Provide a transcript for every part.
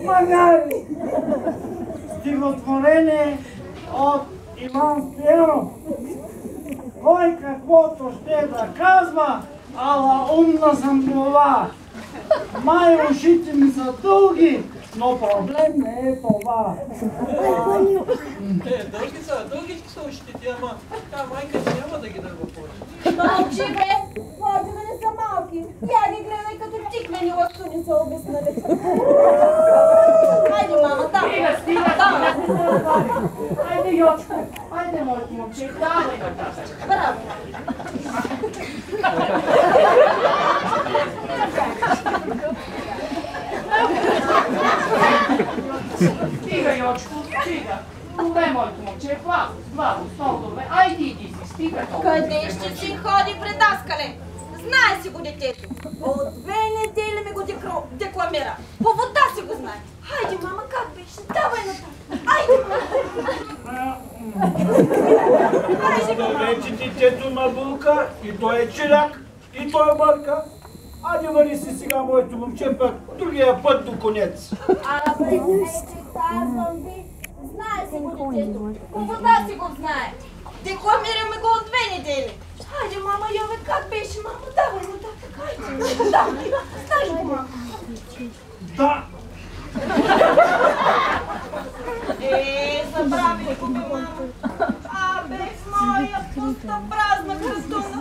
Магари! Стихотворение от Иван Стоянов. Кой каквото ще да казва, ала умна съм това. Май ушите ми са дълги, но проблем не е това. Дългички са ушите ти, ама майка ти няма да ги дърбопочи. Мълчи, бе! Млади не са малки. Я ги гледай като тиквени ластуни са обяснали. Хайде, мама, давай. Хайде, Йочко, хайде, моето момче, давай да казваш. Браво. Стига, Йочко, стига. Добре, моето момче, браво, много добре. Айде, иди си, стига толкова. Къде ще си ходи предаскале? Знае си го детето. От 2 недели ми го декламира. По вода си го знае. Хайде, мама, как беше? Давай нататък. Айде, Да вече детето Мабулка, и той е чирак, и той е бърка. Айде вали си сега, моето момче, пък другия път до конец. абе, казвам ви, знае си го детето. По вода си го знае. Декламираме го от 2 недели. Хайде, мама, яве, как беше, мама? Давай нататък, хайде. Давай, знаеш го, мама. Да. Забрави го, бе, мама. Абе, моя пуста празна картуна.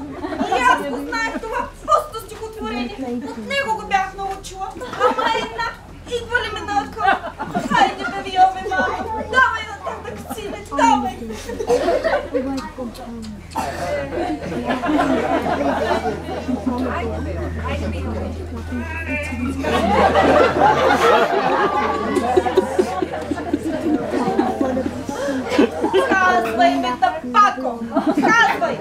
И аз го знаех това пусто стихотворение. От него го бях научила. Ама една идва ли ме на акъл? Хайде, бе, виове, мама. Давай нататък, сине, давай. Казвай, ме, тъпако! Казвай!